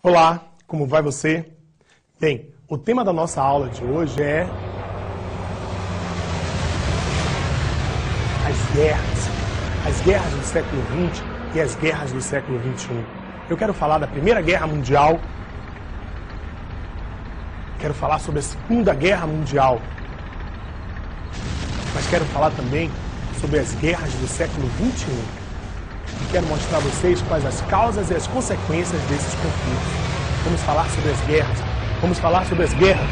Olá, como vai você? Bem, o tema da nossa aula de hoje é as guerras do século XX e as guerras do século XXI. Eu quero falar da Primeira Guerra Mundial, quero falar sobre a Segunda Guerra Mundial, mas quero falar também sobre as guerras do século XXI. E quero mostrar a vocês quais as causas e as consequências desses conflitos. Vamos falar sobre as guerras. Vamos falar sobre as guerras.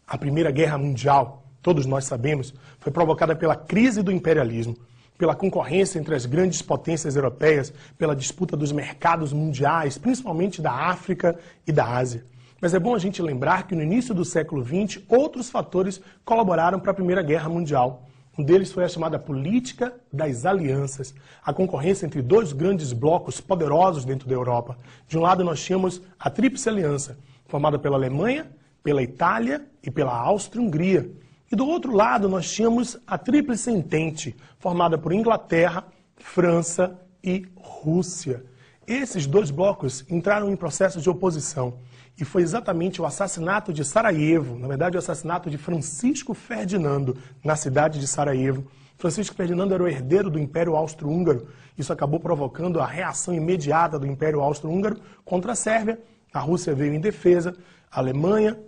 A Primeira Guerra Mundial, todos nós sabemos, foi provocada pela crise do imperialismo, pela concorrência entre as grandes potências europeias, pela disputa dos mercados mundiais, principalmente da África e da Ásia. Mas é bom a gente lembrar que no início do século XX, outros fatores colaboraram para a Primeira Guerra Mundial. Um deles foi a chamada política das alianças, a concorrência entre dois grandes blocos poderosos dentro da Europa. De um lado nós tínhamos a Tríplice Aliança, formada pela Alemanha, pela Itália e pela Áustria-Hungria. E do outro lado nós tínhamos a Tríplice Entente, formada por Inglaterra, França e Rússia. Esses dois blocos entraram em processo de oposição. E foi exatamente o assassinato de Sarajevo, na verdade o assassinato de Francisco Ferdinando, na cidade de Sarajevo. Francisco Ferdinando era o herdeiro do Império Austro-Húngaro. Isso acabou provocando a reação imediata do Império Austro-Húngaro contra a Sérvia. A Rússia veio em defesa, a Alemanha,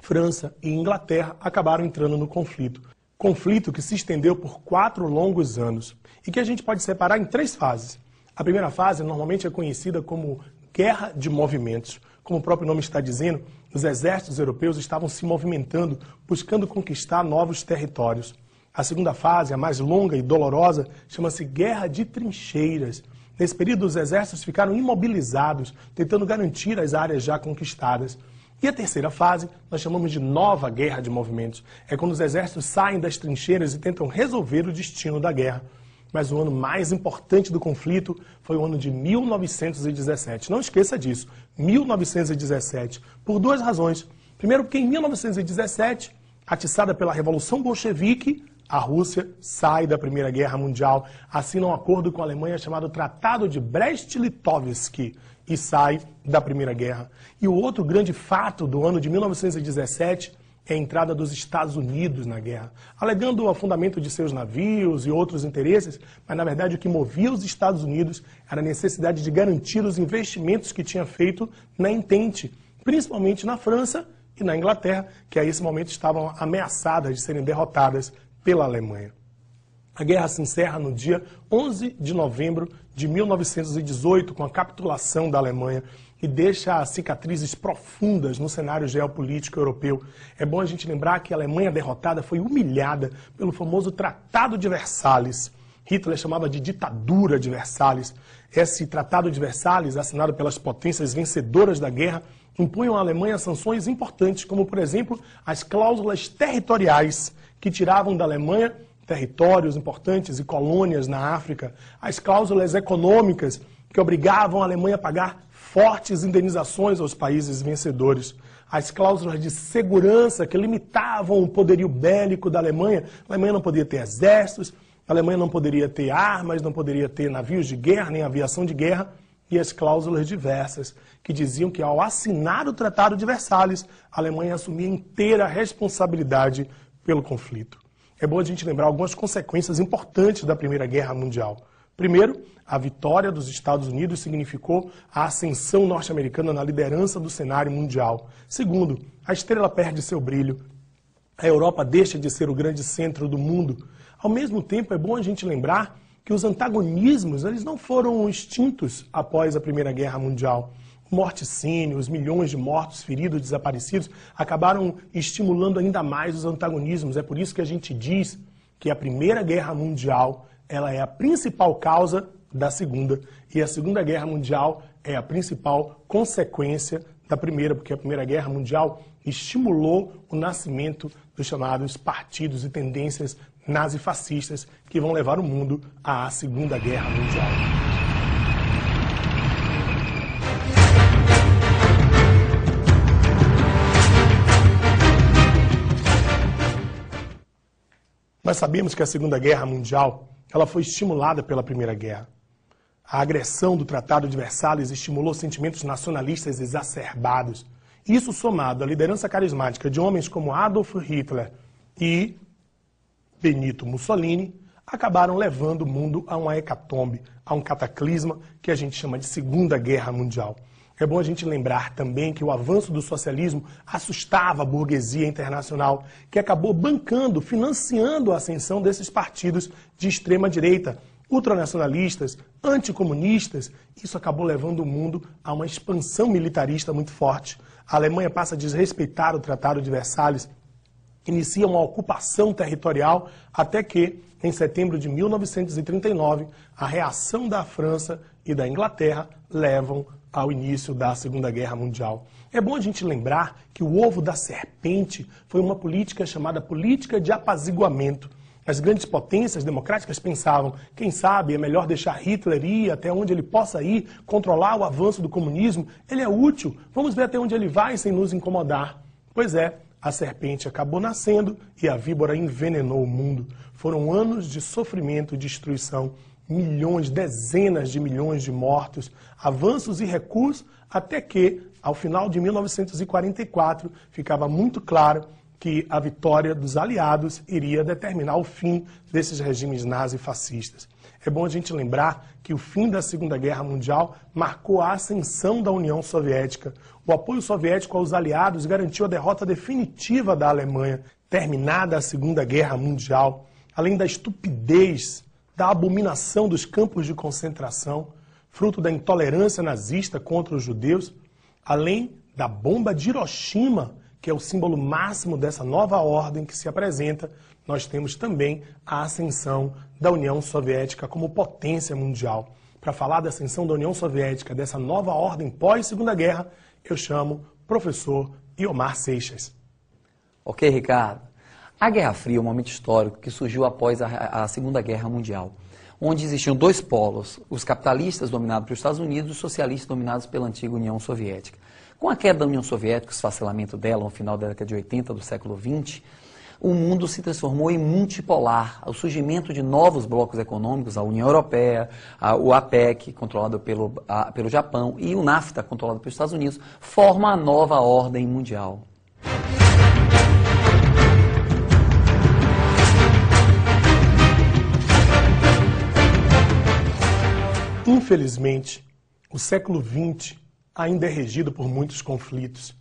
França e Inglaterra acabaram entrando no conflito. Conflito que se estendeu por 4 longos anos e que a gente pode separar em 3 fases. A primeira fase normalmente é conhecida como Guerra de Movimentos. Como o próprio nome está dizendo, os exércitos europeus estavam se movimentando, buscando conquistar novos territórios. A segunda fase, a mais longa e dolorosa, chama-se Guerra de Trincheiras. Nesse período, os exércitos ficaram imobilizados, tentando garantir as áreas já conquistadas. E a terceira fase, nós chamamos de Nova Guerra de Movimentos. É quando os exércitos saem das trincheiras e tentam resolver o destino da guerra. Mas o ano mais importante do conflito foi o ano de 1917. Não esqueça disso, 1917, por 2 razões. Primeiro, porque em 1917, atiçada pela Revolução Bolchevique, a Rússia sai da Primeira Guerra Mundial, assina um acordo com a Alemanha chamado Tratado de Brest-Litovsk e sai da Primeira Guerra. E o outro grande fato do ano de 1917 é a entrada dos Estados Unidos na guerra, alegando o afundamento de seus navios e outros interesses, mas na verdade o que movia os Estados Unidos era a necessidade de garantir os investimentos que tinha feito na Entente, principalmente na França e na Inglaterra, que a esse momento estavam ameaçadas de serem derrotadas pela Alemanha. A guerra se encerra no dia 11 de novembro de 1918, com a capitulação da Alemanha, e deixa cicatrizes profundas no cenário geopolítico europeu. É bom a gente lembrar que a Alemanha derrotada foi humilhada pelo famoso Tratado de Versalhes. Hitler chamava de ditadura de Versalhes. Esse Tratado de Versalhes, assinado pelas potências vencedoras da guerra, impunham à Alemanha sanções importantes, como, por exemplo, as cláusulas territoriais, que tiravam da Alemanha territórios importantes e colônias na África, as cláusulas econômicas, que obrigavam a Alemanha a pagar fortes indenizações aos países vencedores, as cláusulas de segurança que limitavam o poderio bélico da Alemanha. A Alemanha não podia ter exércitos, a Alemanha não poderia ter armas, não poderia ter navios de guerra, nem aviação de guerra, e as cláusulas diversas, que diziam que ao assinar o Tratado de Versalhes, a Alemanha assumia inteira responsabilidade pelo conflito. É bom a gente lembrar algumas consequências importantes da Primeira Guerra Mundial. Primeiro, a vitória dos Estados Unidos significou a ascensão norte-americana na liderança do cenário mundial. Segundo, a estrela perde seu brilho. A Europa deixa de ser o grande centro do mundo. Ao mesmo tempo, é bom a gente lembrar que os antagonismos eles não foram extintos após a Primeira Guerra Mundial. O morticínio, os milhões de mortos, feridos, desaparecidos, acabaram estimulando ainda mais os antagonismos. É por isso que a gente diz que a Primeira Guerra Mundial ela é a principal causa da Segunda, e a Segunda Guerra Mundial é a principal consequência da Primeira, porque a Primeira Guerra Mundial estimulou o nascimento dos chamados partidos e tendências nazifascistas que vão levar o mundo à Segunda Guerra Mundial. Nós sabemos que a Segunda Guerra Mundial ela foi estimulada pela Primeira Guerra. A agressão do Tratado de Versalhes estimulou sentimentos nacionalistas exacerbados. Isso somado à liderança carismática de homens como Adolf Hitler e Benito Mussolini, acabaram levando o mundo a uma hecatombe, a um cataclisma que a gente chama de Segunda Guerra Mundial. É bom a gente lembrar também que o avanço do socialismo assustava a burguesia internacional, que acabou bancando, financiando a ascensão desses partidos de extrema-direita, ultranacionalistas, anticomunistas. Isso acabou levando o mundo a uma expansão militarista muito forte. A Alemanha passa a desrespeitar o Tratado de Versalhes, inicia uma ocupação territorial, até que, em setembro de 1939, a reação da França e da Inglaterra levam ao início da Segunda Guerra Mundial. É bom a gente lembrar que o ovo da serpente foi uma política chamada política de apaziguamento. As grandes potências democráticas pensavam, quem sabe é melhor deixar Hitler ir até onde ele possa ir, controlar o avanço do comunismo, ele é útil, vamos ver até onde ele vai sem nos incomodar. Pois é, a serpente acabou nascendo e a víbora envenenou o mundo. Foram anos de sofrimento e destruição, milhões, dezenas de milhões de mortos, avanços e recuos, até que, ao final de 1944, ficava muito claro que a vitória dos aliados iria determinar o fim desses regimes nazifascistas. É bom a gente lembrar que o fim da Segunda Guerra Mundial marcou a ascensão da União Soviética. O apoio soviético aos aliados garantiu a derrota definitiva da Alemanha, terminada a Segunda Guerra Mundial, além da estupidez, da abominação dos campos de concentração, fruto da intolerância nazista contra os judeus, além da bomba de Hiroshima, que é o símbolo máximo dessa nova ordem que se apresenta, nós temos também a ascensão da União Soviética como potência mundial. Para falar da ascensão da União Soviética, dessa nova ordem pós-Segunda Guerra, eu chamo o professor Iomar Seixas. Ok, Ricardo. A Guerra Fria é um momento histórico que surgiu após a Segunda Guerra Mundial, onde existiam dois polos, os capitalistas dominados pelos Estados Unidos e os socialistas dominados pela antiga União Soviética. Com a queda da União Soviética, o esfacelamento dela no final da década de 80 do século XX, o mundo se transformou em multipolar. O surgimento de novos blocos econômicos, a União Europeia, o APEC, controlado pelo Japão, e o NAFTA, controlado pelos Estados Unidos, formam a nova ordem mundial. Infelizmente, o século XX ainda é regido por muitos conflitos.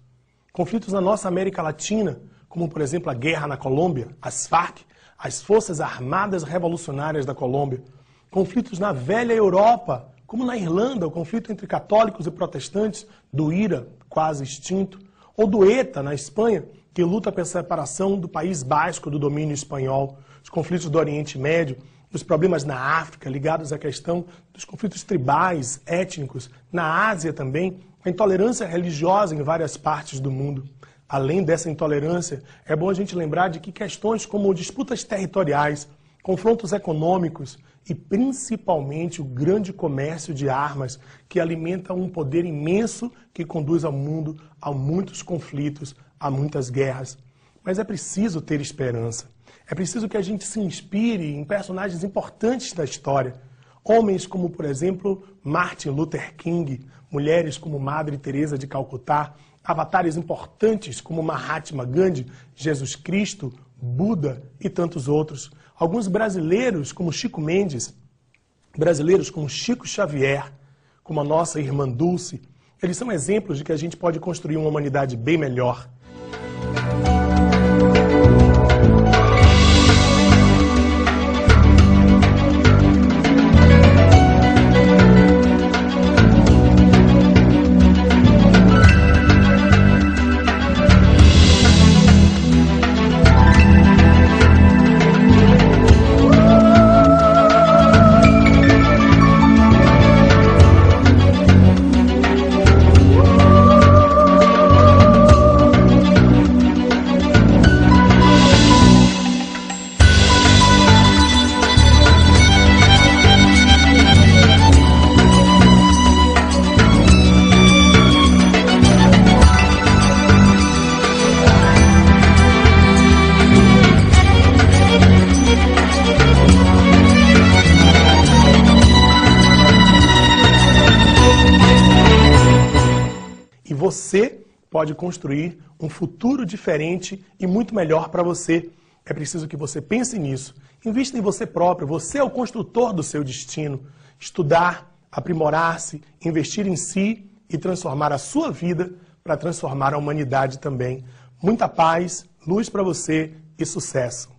Conflitos na nossa América Latina, como, por exemplo, a guerra na Colômbia, as Farc, as Forças Armadas Revolucionárias da Colômbia. Conflitos na velha Europa, como na Irlanda, o conflito entre católicos e protestantes, do IRA, quase extinto, ou do ETA, na Espanha, que luta pela separação do País Basco do domínio espanhol, os conflitos do Oriente Médio, os problemas na África, ligados à questão dos conflitos tribais, étnicos, na Ásia também, a intolerância religiosa em várias partes do mundo. Além dessa intolerância, é bom a gente lembrar de que questões como disputas territoriais, confrontos econômicos e principalmente o grande comércio de armas, que alimenta um poder imenso que conduz ao mundo a muitos conflitos, a muitas guerras. Mas é preciso ter esperança. É preciso que a gente se inspire em personagens importantes da história. Homens como, por exemplo, Martin Luther King, mulheres como Madre Teresa de Calcutá, avatares importantes como Mahatma Gandhi, Jesus Cristo, Buda e tantos outros. Alguns brasileiros como Chico Mendes, brasileiros como Chico Xavier, como a nossa irmã Dulce. Eles são exemplos de que a gente pode construir uma humanidade bem melhor. você pode construir um futuro diferente e muito melhor para você. É preciso que você pense nisso. Invista em você próprio, você é o construtor do seu destino. Estudar, aprimorar-se, investir em si e transformar a sua vida para transformar a humanidade também. Muita paz, luz para você e sucesso!